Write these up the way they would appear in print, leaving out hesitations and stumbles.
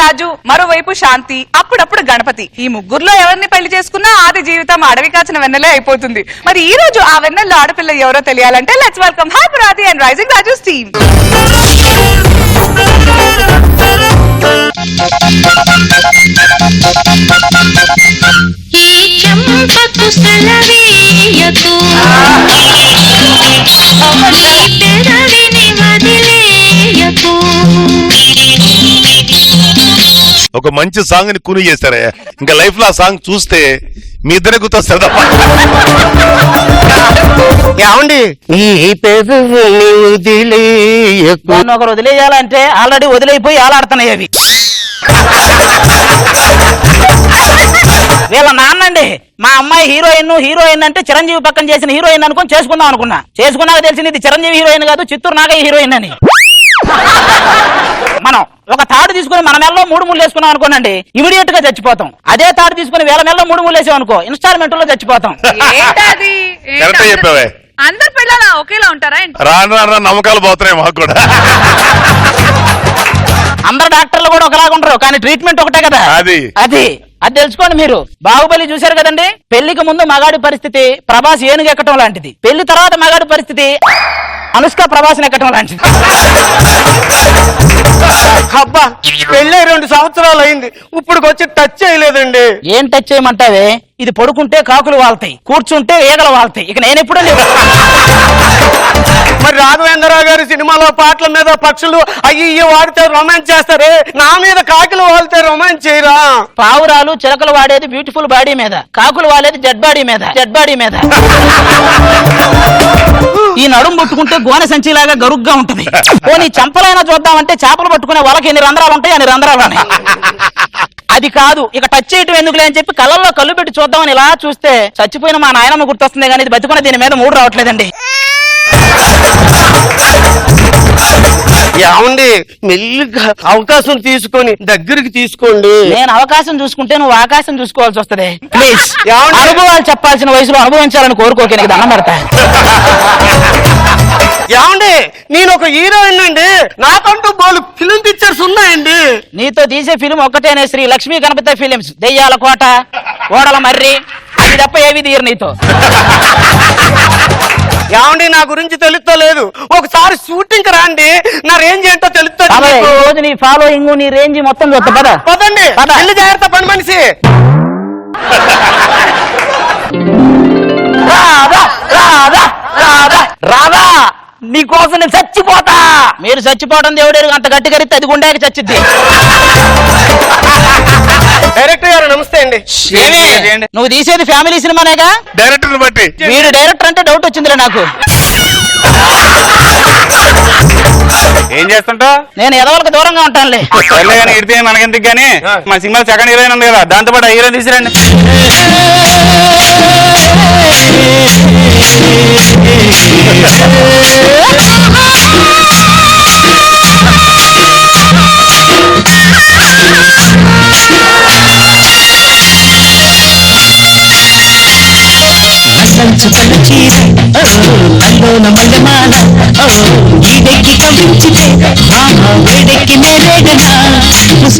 రాజు, మరోవైపు శాంతి, అప్పుడప్పుడు గణపతి. ఈ ముగ్గురులో ఎవరిని పెళ్లి చేసుకున్నా ఆది జీవితం అడవి కాచిన వెన్నెలే అయిపోతుంది. మరి ఈ రోజు ఆ వెన్నెల్లో ఆడపిల్ల ఎవరో తెలియాలంటే let's welcome happy Radhi and rising Raju's team. ఒక మంచి సాంగ్ ని కూని చేస్తారే, ఇంకా లైఫ్ లో ఆ సాంగ్ చూస్తే మీ ఇద్దరే గుర్తొస్తారు. ఏమండి ఈ పెదవుని వదిలేయకు. ఒకరు వదిలేయాలంటే ఆల్రెడీ వదిలేయిపోయి ఆలాడుతున్నాయి అవి. వీళ్ళ నాన్నండి మా అమ్మాయి హీరోయిన్ అంటే చిరంజీవి పక్కన చేసిన హీరోయిన్ అనుకుని చేసుకుందాం అనుకున్నా. చేసుకున్నాక తెలిసింది ఇది చిరంజీవి హీరోయిన్ కాదు, చిత్తూరు నాగయ్య హీరోయిన్ అని. మనం ఒక తాడు తీసుకుని మన మెల్లో 3 ముళ్ళు వేసుకున్నాం అనుకోనండి, ఇమీడియట్ గా చచ్చిపోతాం. అదే తాడు తీసుకుని వేల మెల్లో 3 ముళ్ళు వేసాం అనుకో, ఇన్స్టాల్మెంట్ లో చచ్చిపోతాం. చెప్పావే, అందరు పిల్లల ఒకేలా ఉంటారా? రాను రాను నమ్మకాలు పోతున్నాయి మాకు కూడా. అందరు డాక్టర్లు కూడా ఒకలాగా ఉంటారు, కానీ ట్రీట్మెంట్ ఒకటే కదా. అది తెలుసుకోండి మీరు. బాహుబలి చూశారు కదండి, పెళ్లికి ముందు మగాడి పరిస్థితి ప్రభాస్ ఏనుగు ఎక్కటం లాంటిది, పెళ్లి తర్వాత మగాడి పరిస్థితి అనుష్క ప్రభాస్ ఎక్కటం లాంటిది. అబ్బా పెళ్ళే 2 సంవత్సరాలు అయింది, ఇప్పుడు వచ్చి టచ్ చేయలేదండి. ఏం టచ్ చేయమంటావే? ఇది పడుకుంటే కాకులు వాళ్తాయి, కూర్చుంటే ఈగలు వాళ్తాయి. ఇక నేను ఎప్పుడూ లేదు. మరి రాఘవేంద్రరావు గారి సినిమాలో పాటల మీద పక్షులు అయ్యి వాడితే రొమాన్స్ చేస్తారే, నా మీద కాకులు వాడితే రొమాన్స్ చేయరా? పావురాలు చిలకలు వాడేది బ్యూటిఫుల్ బాడీ మీద, కాకులు వాడేది డెడ్ బాడీ మీద. ఈ నడుము పట్టుకుంటే గోనె సంచిలాగా గరుగ్గా ఉంటది. పోనీ చంపలైనా చూద్దామంటే చేపలు పట్టుకునే వాళ్ళకి ఎన్ని రంధ్రాలు ఉంటాయి, అన్ని రంధ్రాలు ఉన్నాయి. అది కాదు, ఇక టచ్ చేయటం ఎందుకులే అని చెప్పి కళ్ళల్లో కళ్ళు పెట్టి చూద్దామని ఇలా చూస్తే చచ్చిపోయిన మా నాయనమ్మ గుర్తొస్తుంది, కానీ ఇది బతుకున్న దీని మీద 3 రావట్లేదండి. ఏమండి మెల్లిగా అవకాశం తీసుకొని దగ్గరికి తీసుకోండి. నేను అవకాశం చూసుకుంటే నువ్వు ఆకాశం చూసుకోవాల్సి వస్తుంది. ప్లీజ్ అనుభవాలు చెప్పాల్సిన వయసులో అనుభవించాలని కోరుకోకే, నీకు దండం పెడతా. ఏమండి నేను ఒక హీరోయిన్ అండి, నాకంటూ బోలు ఫిల్మ్ పిక్చర్స్ ఉన్నాయండి. నీతో తీసే ఫిల్మ్ ఒక్కటేనే, శ్రీ లక్ష్మీ గణపతి ఫిలిమ్స్. దెయ్యాల కోట, ఓడల మర్రి, అది తప్ప ఏవి తీయరు నీతో. ఏమండి నా గురించి తెలుస్తలేదు, ఒకసారి షూటింగ్ రాండి, నా రేంజ్ ఏంటో తెలుస్తుంది. రోజు నీ ఫాలోయింగ్ నీ రేంజ్ మొత్తం చూస్తా. పదండి ఇల్లు జాగ్రత్త పని మనిషి. రాదా నీకోసం నేను చచ్చిపోతా. మీరు చచ్చిపోవడం దేవుడు అంత గట్టి కరిస్తే అది గుండెకి చచ్చిద్ది. డైరెక్టర్ గారు నమస్తే అండి. నువ్వు తీసేది ఫ్యామిలీ సినిమానేగా? డైరెక్టర్ బట్టి వీడు డైరెక్టర్ అంటే డౌట్ వచ్చిందిలే నాకు. ఏం చేస్తుంటా? నేను ఎదవలకు దూరంగా ఉంటానులే. కానీ ఇడితే మనకెందుకు గానీ మా సినిమా సెకండ్ హీరోయిన్ ఉంది కదా, దాంతో పాటు హీరోయిన్ తీసిరండి.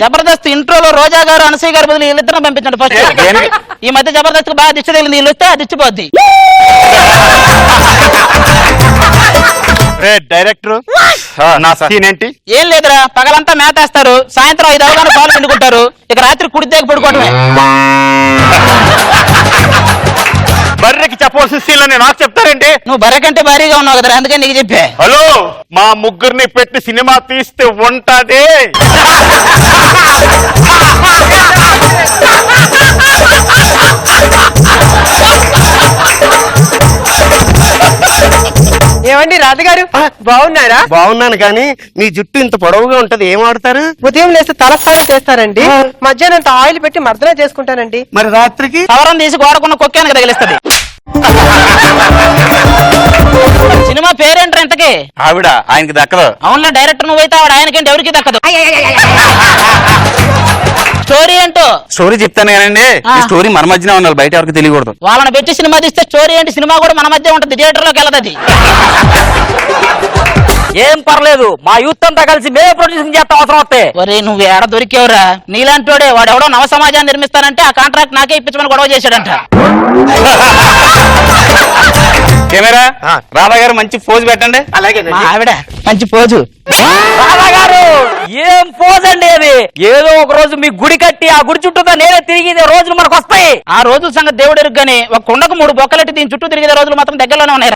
జబర్దస్త్ ఇంట్రోలో రోజా గారు అనసూయ గారు బదులు వీళ్ళిద్దరం పంపించండి ఫస్ట్. ఈ మధ్య జబర్దస్త్ బాగా దిష్టి తగిలింది, వీళ్ళు వస్తే అది ఇచ్చిపోద్ది. డైరెక్టర్ ఏంటి? ఏం లేదురా, పగలంతా మేతేస్తారు, సాయంత్రం 5 అవగానే పాలు పిండుకుంటారు, ఇక రాత్రి కుడిదేకి పడుకోవటమే. బర్రెకి చెప్పవలసిన సీన్లని నాకు చెప్తారేంటి? నువ్వు బర్రె కంటే భారీగా ఉన్నావు కదరా, అందుకని నీకు చెప్పే. హలో, మా ముగ్గురిని పెట్టి సినిమా తీస్తే ఉంటది. ఏమండి రాధగారు బాగున్నారా? బాగున్నాను, కానీ మీ జుట్టు ఇంత పొడవుగా ఉంటది, ఏం వాడతారు? ఉదయం లేస్తే తలస్నానం చేస్తారండి, మధ్యాహ్నం ఆయిల్ పెట్టి మర్దన చేసుకుంటానండి. మరి రాత్రికి సవరం తీసి గోడకున్న కుక్కానికి తగిలిస్తుంది. సినిమా పేరేంటారు ఇంతకి? ఆవిడ ఆయనకి దక్కదు. అవునులే, డైరెక్టర్ నువ్వైతే ఆవిడ ఆయనకేంటి ఎవరికి దక్కదు. స్టోరీ ఏంటో స్టోరీ చెప్తాను కానండి, ఈ స్టోరీ మన మధ్యనే ఉండాలి, బయట ఎవరికి తెలియకూడదు. వాళ్ళని పెట్టి సినిమా తీస్తే స్టోరీ ఏంటి? సినిమా కూడా మన మధ్య ఉంటుంది, థియేటర్ లోకి వెళ్ళదు. ఏం పర్లేదు మా యూత్ అంతా కలిసి మేమే ప్రొడ్యూసింగ్ చేస్తాం అవసరం వస్తే. ఒరే నువ్వు ఏడ దొరికేవరా? నీలాంటోడే వాడెవడో నవ సమాజాన్ని నిర్మిస్తానంటే ఆ కాంట్రాక్ట్ నాకే ఇప్పించమని గొడవ చేశాడంట. కెమెరా రాధా గారు మంచి పోజ్ పెట్టండి. అలాగే మా ఆవిడ మంచి పోజు. రాధా గారు ఏం పోజ్ అండి అది. ఏదో ఒక రోజు మీ గుడి కట్టి ఆ గుడి చుట్టూతో నేనే తిరిగి రోజులు మనకు వస్తాయి. ఆ రోజుల సంగతి దేవుడు ఎరుగ్గానే ఒక కుండకు 3 బొక్కలెట్టి దీని చుట్టూ తిరిగే రోజులు మాత్రం దగ్గరలోనే ఉన్నాయి.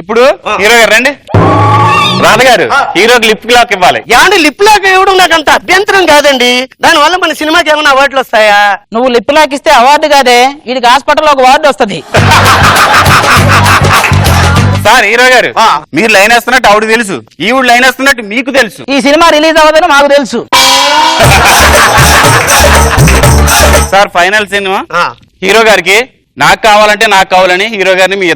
ఇప్పుడు హీరో గారు రండి. రాధ గారు హీరోకి లిప్ లాక్ ఇవ్వాలి. ఏమండి లిప్ లాక్ ఇవ్వడం నాకు అంత అభ్యంతరం కాదండి. దాని వల్ల మన సినిమాకి ఏమైనా అవార్డులు వస్తాయా? నువ్వు లిప్ లాకిస్తే అవార్డు కాదే, వీడికి హాస్పిటల్లో ఒక వార్డు వస్తుంది. సార్ హీరో గారు మీరు లైన్ వేస్తున్నట్టు ఆవిడ తెలుసు, ఈవిడ లైన్ వేస్తున్నట్టు మీకు తెలుసు. ఈ సినిమా రిలీజ్ అవ్వదని మాకు తెలుసు. సార్ ఫైనల్ సినిమా హీరో గారికి నాకు కావాలని హీరో గారిని మీ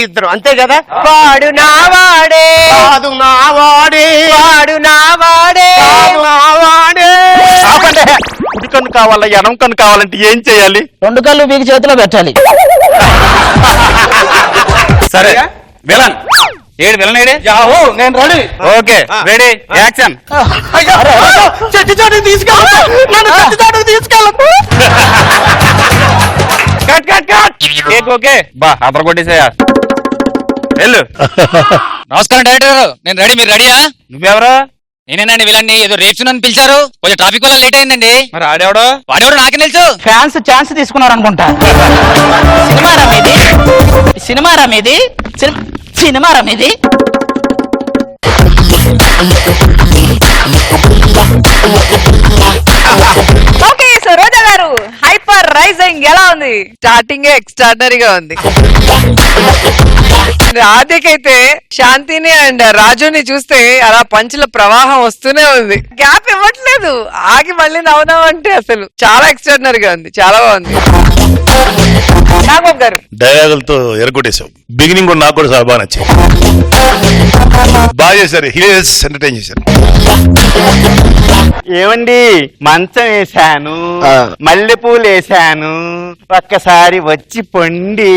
ఇద్దరు అంతే కదా. వాడు నా వాడే, కాదు నా వాడే, వాడు నా వాడే, కాదు నా వాడే. కుడి కన్ను కావాలా ఎడం కన్ను కావాలంటే ఏం చేయాలి? 2 కళ్ళు మీకు చేతిలో పెట్టాలి. సరే విలన్ ఏడే యాహూ, నేను రెడీ. Okay ready action. చెట్టు చాటుకు తీసుకెళ్ళదు, నన్ను చెట్టు చాటుకు తీసుకెళ్ళదు. Cut cut cut cake okay బా అదర కొట్టేసాయా వెళ్ళు. నమస్కారం డైరెక్టర్ గారు, నేను రెడీ, మీరు రెడీయా? నువ్వెవరు? నేనేనండి విలన్ని. ఏదో రేపు నన్ను పిలిచారు, కొంచెం ట్రాఫిక్ వల్ల లేట్ అయిందండి. మరి ఆడేవడో? వాడెవడో నాకే తెలుసు. ఫ్యాన్స్ ఛాన్స్ తీసుకున్నారు అనుకుంటా. సినిమా రమేది ఓకే సో రోజా గారు హైపర్ రైజింగ్ ఎలా ఉంది? స్టార్టింగ్ ఎక్స్ట్రాడినరీగా ఉంది. రాధకైతే శాంతిని అండ్ రాజుని చూస్తే అలా పంచుల ప్రవాహం వస్తూనే ఉంది, గ్యాప్ ఇవ్వట్లేదు. ఆగి మళ్ళీ నవ్వునామంటే అసలు చాలా ఎక్స్ట్రాడినరీగా ఉంది, చాలా బాగుంది. నాగోబ్ గారు డైలాగులతో ఎరగొట్టేశావు. బిగినింగ్ కూడా నాకు కూడా చాలా బాగా నచ్చింది. బాగా చేశారు, హీరోస్ ఎంటర్టైన్ చేశారు. ఏమండి మంచం వేసాను, మల్లెపూలు వేసాను, ఒక్కసారి వచ్చి పొండి.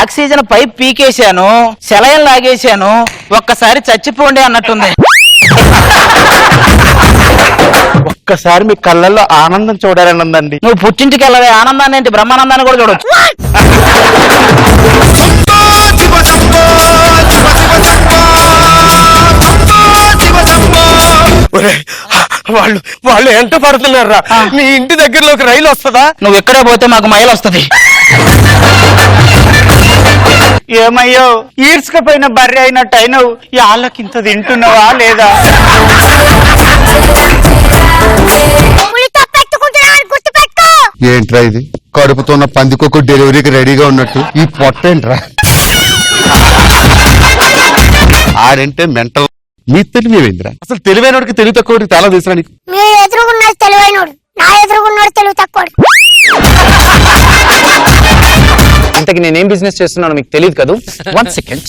ఆక్సిజన్ పైప్ పీకేశాను, సెలయన్ లాగేశాను, ఒక్కసారి చచ్చిపోండి అన్నట్టుంది. ఒక్కసారి మీ కళ్ళల్లో ఆనందం చూడాలని ఉందండి. నువ్వు పుట్టింటికి వెళ్ళవే, ఆనందాన్ని ఏంటి బ్రహ్మానందాన్ని కూడా చూడొచ్చు. వాళ్ళు ఎంత పడుతున్నారా? మీ ఇంటి దగ్గరలోకి రైలు వస్తుందా? నువ్వు ఎక్కడే పోతే మాకు మైలు వస్తుంది. ఏమయ్యో ఈడ్చుకపోయిన బర్రె అయినట్టు అయినావు, ఈ ఆళ్ళకింత తింటున్నావా లేదా? ఏంట్రా ఇది? కడుపుతున్న పందికొక డెలివరీకి రెడీగా ఉన్నట్టు ఈ పొట్టేంట్రా? ఆడంటే మెంటల్. మీ తెలివేంద్రా? అసలు తెలివైనడికి తెలివి తక్కువ చాలా తెలుసా నీకు? మీరు ఎదురుగున్నాడు తెలివైనడు, నా ఎదురుగున్నాడు తెలివి తక్కువ. ఇంతకి నేనేం బిజినెస్ చేస్తున్నానో మీకు తెలియదు కదా. 1 సెకండ్.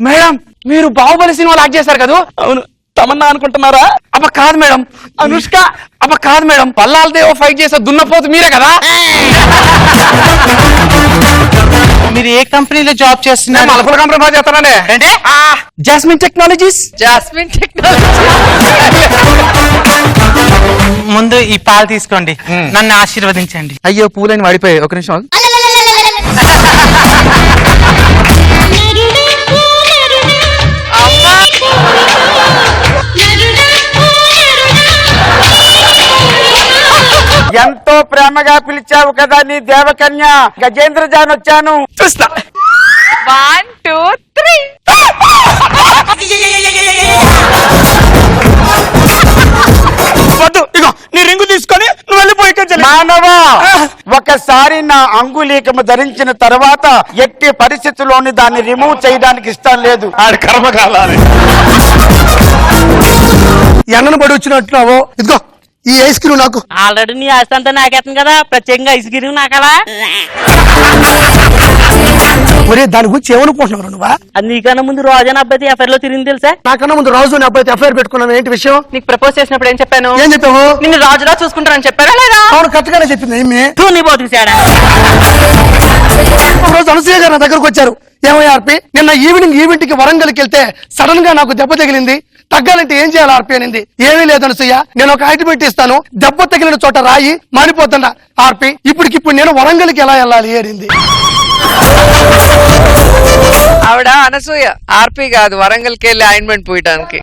మేడం, మీరు బాహుబలి సినిమాలో యాక్ట్ చేశారు కదా? అవును. తమన్నా అనుకుంటున్నారా? అబ్బ కాదు మేడం, అనుష్క. అబ్బ కాదు మేడం, పల్లాలదేవో ఫైట్ చేసే దున్నపోతు మీరే కదా? మీరు ఏ కంపెనీలో జాబ్ చేస్తున్నారు? మలపుల కంపెనీ బాగా చేస్తానండి. అంటే జాస్మిన్ టెక్నాలజీస్. Jasmine technology. ముందు ఈ పాలు తీసుకోండి, నన్ను ఆశీర్వదించండి. అయ్యో పూలని వాడిపోయాయి, ఒక నిమిషం. ఎంతో ప్రేమగా పిలిచావు కదా నీ దేవకన్య. గజేంద్ర జాన్ వచ్చాను. చూస్తా. 1 2 3 వద్దు, ఇగో నీ రింగు తీసుకొని నువ్వు వెళ్ళిపోయి. మానవా, ఒకసారి నా అంగుళీకము ధరించిన తర్వాత ఎట్టి పరిస్థితుల్లోని దాన్ని రిమూవ్ చేయడానికి ఇష్టం లేదు. ఆడి కర్మ కాలాలి. ఎండను పడి వచ్చినట్టున్నావో, ఇదిగో ఈ ఐస్ క్రీమ్ నాకు. ఆల్రెడీ నీ ఆస్తి అంతా నాకేస్తుంది కదా, ప్రత్యేకంగా ఐస్ క్రీమ్ నాకలా. ఒరే దాని గురించి ఏమనుకుంటున్నావు నువ్వా? అది నీకన్నా ముందు రోజు అబ్బాయి ఎఫ్ఐఆర్ లో తిరిగింది తెలుసా? నాకన్నా ముందు రాజు నీ అబ్బాయి ఎఫ్ఐఆర్ పెట్టుకున్నావు, ఏంటి విషయం? నీకు ప్రపోజ్ చేసినప్పుడు ఏం చెప్పాను? ఏం చెప్పావు? నిన్ను రాజులా చూసుకుంటానని చెప్పారా లేదా? అవును కరెక్ట్గానే చెప్పింది ఏమి. తూ నీ బతుకుసాడా. ఒక రోజు అనసూయ గారు నా దగ్గరకు వచ్చారు. ఏమయ్య ఆర్పి, నిన్న ఈవెంట్ కి వరంగల్కి వెళ్తే సడన్ గా నాకు దెబ్బ తగిలింది, తగ్గాలంటే ఏం చేయాలి ఆర్పి అనింది. ఏమీ లేదు అనసూయ, నేను ఒక ఆయింట్మెంట్ ఇస్తాను, దెబ్బ తగిలిన చోట రాయి మారిపోతుండ ఆర్పి, ఇప్పటికిప్పుడు నేను వరంగల్కి ఎలా వెళ్ళాలి అనింది. ఆవిడ అనసూయ, ఆర్పి కాదు, వరంగల్కి వెళ్ళి ఆయింట్మెంట్ పోయటానికి.